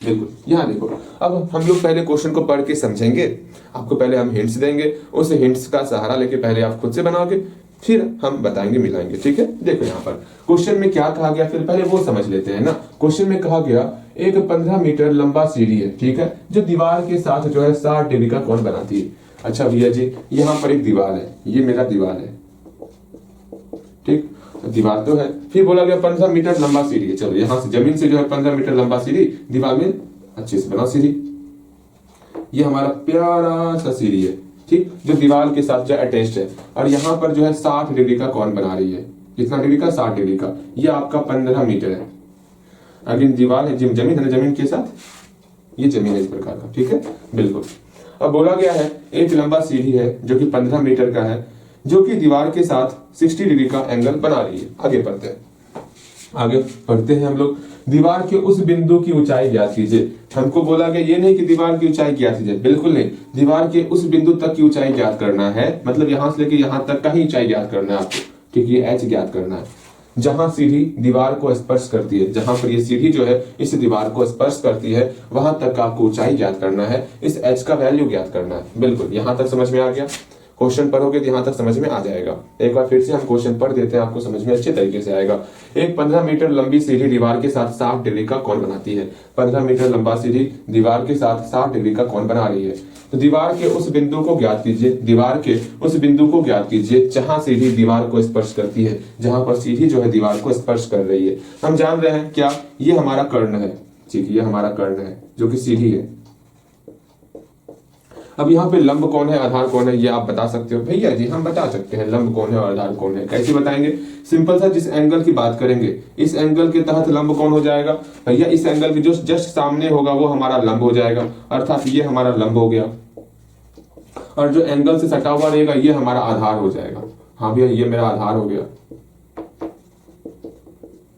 बिल्कुल, यहाँ देखो, अब हम लोग पहले क्वेश्चन को पढ़ के समझेंगे, आपको पहले हम हिंट्स देंगे, उस हिंट्स का सहारा लेके पहले आप खुद से बनाओगे, फिर हम बताएंगे, मिलाएंगे, ठीक है। देखो यहाँ पर क्वेश्चन में क्या कहा गया, फिर पहले वो समझ लेते हैं ना। क्वेश्चन में कहा गया एक 15 मीटर लंबा सीढ़ी है, ठीक है, जो दीवार के साथ जो है 60 डिग्री का कोण बनाती है। अच्छा भैया जी, यहाँ पर एक दीवार है, ये मेरा दीवार है, ठीक, दीवार तो है, फिर बोला गया 15 मीटर लंबा सीढ़ी है। चलो यहाँ से जमीन से जो है 15 मीटर लंबा सीढ़ी, दीवार में अच्छे से बना सीढ़ी, ये हमारा प्यारा सा सीढ़ी है, ठीक, जो दीवार के साथ जो अटैच्ड है, और यहाँ पर जो है 60 डिग्री का कोण बना रही है। कितना डिग्री का? 60 डिग्री का। ये आपका 15 मीटर है। अगेन दीवार है, जमीन है ना, जमीन के साथ ये जमीन है इस प्रकार का, ठीक है, बिल्कुल। अब बोला गया है एक लंबा सीढ़ी है जो कि 15 मीटर का है, जो कि दीवार के साथ 60 डिग्री का एंगल बना रही है। आगे बढ़ते हैं हम लोग। दीवार के उस बिंदु की ऊंचाई ज्ञात कीजिए। हमको बोला गया ये नहीं कि दीवार की ऊंचाई ज्ञात कीजिए, बिल्कुल नहीं, दीवार के उस बिंदु तक की ऊंचाई ज्ञात करना है, मतलब यहां से लेके यहां तक का ही ऊंचाई ज्ञात करना है आपको, ठीक, ये एच ज्ञात करना है। जहां सीढ़ी दीवार को स्पर्श करती है, जहां पर ये सीढ़ी जो है इस दीवार को स्पर्श करती है, वहां तक आपको ऊंचाई ज्ञात करना है, इस एच का वैल्यू ज्ञात करना है। बिल्कुल, यहां तक समझ में आ गया। क्वेश्चन पढ़ोगे तो यहां तक समझ में आ जाएगा। एक बार फिर से हम क्वेश्चन पढ़ देते हैं, आपको समझ में अच्छे तरीके से आएगा। एक 15 मीटर लंबी सीढ़ी दीवार के साथ 60 डिग्री का कोण बनाती है। 15 मीटर लंबा सीढ़ी दीवार के साथ 60 डिग्री का कोण बना रही है। तो दीवार के उस बिंदु को ज्ञात कीजिए, दीवार के उस बिंदु को ज्ञात कीजिए जहां सीढ़ी दीवार को स्पर्श करती है, जहां पर सीढ़ी जो है दीवार को स्पर्श कर रही है। हम जान रहे हैं क्या, ये हमारा कर्ण है, ठीक है, ये हमारा कर्ण है जो कि सीढ़ी है। अब यहाँ पे लंब कौन है, आधार कौन है, ये आप बता सकते हो। भैया जी हम बता सकते हैं लंब कौन है और आधार कौन है। कैसे बताएंगे? सिंपल सा, जिस एंगल की बात करेंगे इस एंगल के तहत लंब कौन हो जाएगा भैया, इस एंगल के जो जस्ट सामने होगा वो हमारा लंब हो जाएगा, अर्थात ये हमारा लंब हो गया, और जो एंगल से सटा हुआ रहेगा ये हमारा आधार हो जाएगा। हाँ भैया, ये मेरा आधार हो गया,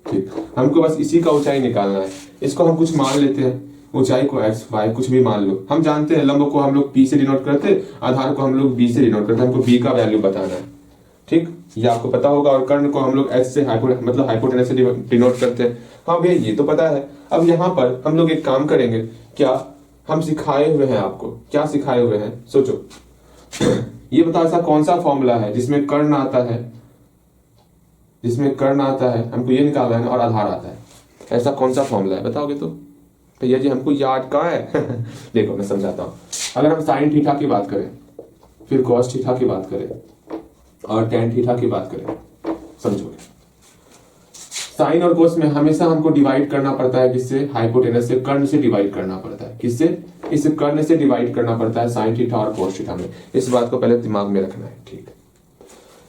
ठीक। हमको बस इसी का ऊंचाई निकालना है, इसको हम कुछ मान लेते हैं, ऊंचाई को x y कुछ भी मान लो। हम जानते हैं लंब को हम लोग p से डिनोट करते हैं, आधार को हम लोग b से डिनोट करते हैं, हमको b का वैल्यू बताना है, ठीक, ये आपको पता होगा। और कर्ण को हम लोग h से मतलब हाइपोटेनस से डिनोट करते हैं। हाँ भैया ये तो पता है। अब यहाँ पर हम लोग एक काम करेंगे, क्या हम सिखाए हुए हैं आपको, क्या सिखाए हुए हैं सोचो। ये बताओ ऐसा कौन सा फॉर्मूला है जिसमें कर्ण आता है, जिसमें कर्ण आता है, हमको ये निकालना है, और आधार आता है, ऐसा कौन सा फॉर्मूला है बताओगे तो? भैया जी हमको याद कहाँ है? देखो मैं समझाता हूँ। अगर हम साइन थीटा की बात करें, फिर कॉस थीटा की बात करें, और टेन थीटा की बात करें, समझोगे। साइन और कोस में हमेशा हमको डिवाइड करना पड़ता है, किससे? हाइपोटेनस से, कर्ण से डिवाइड करना पड़ता है। किससे? इस कर्ण से डिवाइड करना पड़ता है साइन थीटा और कोस थीटा में। इस बात को पहले दिमाग में रखना है, ठीक।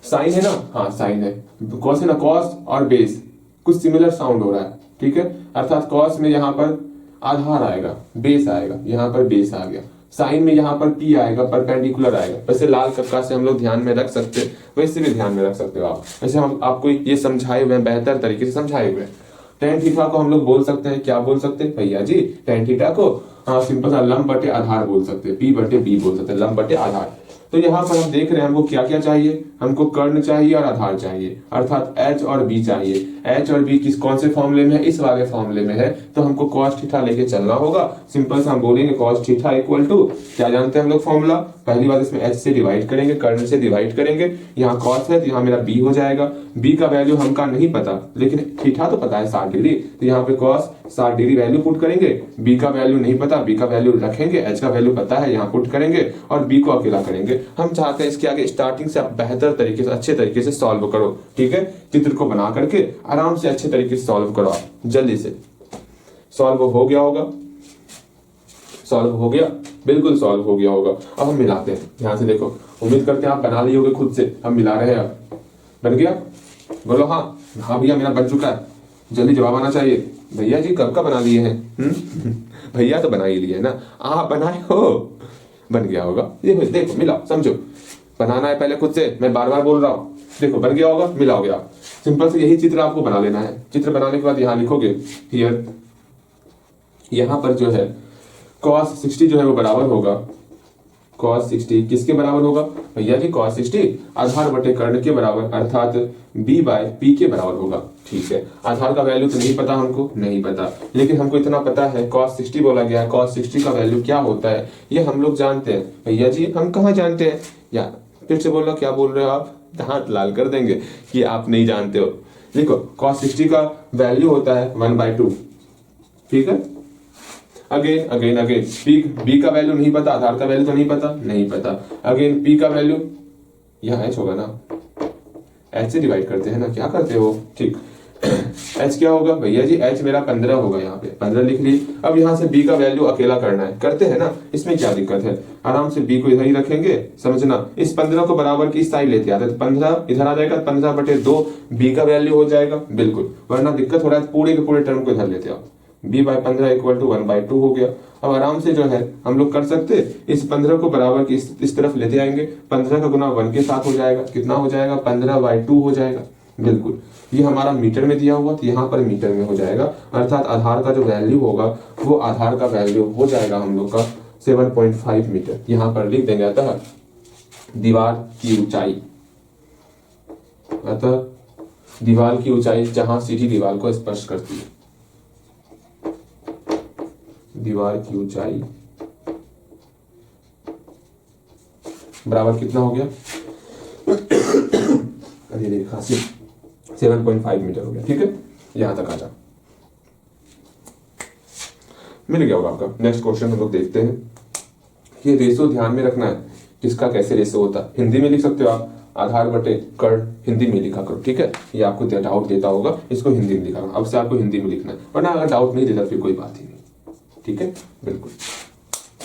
साइन है ना, हाँ साइन है। कॉस है ना, कॉस और बेस कुछ सिमिलर साउंड हो रहा है, ठीक है, अर्थात कॉस में यहाँ पर आधार आएगा, बेस आएगा, यहाँ पर बेस आ गया। साइन में यहाँ पर p आएगा, परपेंडिकुलर आएगा। वैसे लाल कक्का से हम लोग ध्यान में रख सकते हैं, वैसे भी ध्यान में रख सकते हो आप। वैसे हम आपको ये समझाए हुए हैं, बेहतर तरीके से समझाए हुए हैं। टेन थीटा को हम लोग बोल सकते हैं, क्या बोल सकते हैं भैया जी? टेन थीटा को सिंपल सा लंब बटे आधार बोल सकते हैं, p बटे b बोल सकते हैं, लंब बटे आधार। तो यहाँ पर हम देख रहे हैं हमको क्या क्या चाहिए, हमको कर्ण चाहिए और आधार चाहिए, अर्थात h और b चाहिए। h और b किस कौन से फॉर्मूले में है? इस वाले फॉर्मूले में है। तो हमको cos थीटा लेके चलना होगा। सिंपल से हम बोलेंगे cos थीटा इक्वल टू, क्या जानते हैं हम लोग फॉर्मूला? पहली बात इसमें h से डिवाइड करेंगे, कर्ण से डिवाइड करेंगे। यहाँ cos है तो यहाँ मेरा b हो जाएगा। b का वैल्यू हमका नहीं पता, लेकिन थीटा तो पता है 60 डिग्री, तो यहाँ पे cos 60 डिग्री वैल्यू पुट करेंगे। b का वैल्यू नहीं पता, b का वैल्यू रखेंगे, h का वैल्यू पता है, यहाँ पुट करेंगे, और b को अकेला करेंगे। हम चाहते हैं इसके आगे स्टार्टिंग से आप बेहतर तरीके से, अच्छे तरीके से सॉल्व करो, ठीक है। चित्र को बना करके आराम से अच्छे तरीके से सॉल्व करो, आप जल्दी से। सॉल्व हो गया होगा? सॉल्व हो गया, बिल्कुल सॉल्व हो गया होगा। अब हम मिलाते हैं, ध्यान से देखो। उम्मीद करते हैं आप बना लिए होगे खुद से, हम मिला रहे हैं। अब बन गया? बोलो हाँ। हाँ भैया मेरा बन चुका है, जल्दी जवाब आना चाहिए। भैया जी कब का बना लिए हैं? भैया तो बना ही लिए है ना, आप बनाए हो, बन गया होगा। देखो देखो, मिलाओ, समझो। बनाना है पहले खुद से, मैं बार बार बोल रहा हूँ। देखो बन गया होगा, मिलाओगे आप। सिंपल से यही चित्र आपको बना लेना है। चित्र बनाने के बाद यहाँ लिखोगे हियर, यहाँ पर जो है cos 60 जो है वो बराबर होगा cos 60 किसके बराबर होगा भैया जी? cos 60 आधार बटे कर्ण के बराबर, अर्थात b बाय p के बराबर होगा। ठीक है, आधार का वैल्यू तो नहीं पता हमको, नहीं पता, लेकिन हमको इतना पता है cos 60 बोला गया है। cos 60 का वैल्यू क्या होता है ये हम लोग जानते हैं। भैया जी हम कहाँ जानते हैं यार? फिर से बोलो, क्या बोल रहे हो आप? दांत लाल कर देंगे कि आप नहीं जानते हो। देखो cos 60 का वैल्यू होता है 1/2। ठीक है, अगेन अगेन अगेन बी का वैल्यू नहीं पता, आधार का वैल्यू तो नहीं पता, नहीं पता। अगेन पी का वैल्यू यहाँ एच होगा ना, एच से डिवाइड करते हैं ना, क्या करते हो? ठीक, एच क्या होगा भैया जी? एच मेरा 15 होगा, यहाँ पे 15 लिख ली। अब यहाँ से बी का वैल्यू अकेला करना है, करते हैं ना, इसमें क्या दिक्कत है? आराम से बी को इधर ही रखेंगे, समझना। इस 15 को बराबर की साइड लेते आते तो 15 इधर आ जाएगा, 15/2 बी का वैल्यू हो जाएगा, बिल्कुल। वरना दिक्कत हो रहा है, पूरे के पूरे टर्म को इधर लेते आओ, b/15 = 1/2 हो गया। अब आराम से जो है हम लोग कर सकते, इस 15 को बराबर की इस तरफ लेते आएंगे, 15 का गुना 1 के साथ हो जाएगा, कितना हो जाएगा? 15/2 हो जाएगा, बिल्कुल। ये हमारा मीटर में दिया हुआ, तो यहाँ पर मीटर में हो जाएगा, अर्थात आधार का जो वैल्यू होगा वो आधार का वैल्यू हो जाएगा हम लोग का 7.5 मीटर। यहाँ पर लिख देंगे, अतः दीवार की ऊंचाई, अतः दीवार की ऊंचाई जहां सीधी दीवार को स्पर्श करती है, दीवार की ऊंचाई बराबर कितना हो गया? अरे खांसी 7.5 मीटर हो गया। ठीक है, यहां तक आ जा, मिल गया होगा आपका। नेक्स्ट क्वेश्चन हम लोग देखते हैं। ये रेशो ध्यान में रखना है, किसका कैसे रेशो होता है। हिंदी में लिख सकते हो आप, आधार बटे कर्ण हिंदी में लिखा करो। ठीक है, ये आपको डाउट देता होगा, इसको हिंदी में लिखा करो। अब से आपको हिंदी में लिखना है, वरना अगर डाउट नहीं देता फिर कोई बात ही नहीं। ठीक है, बिल्कुल।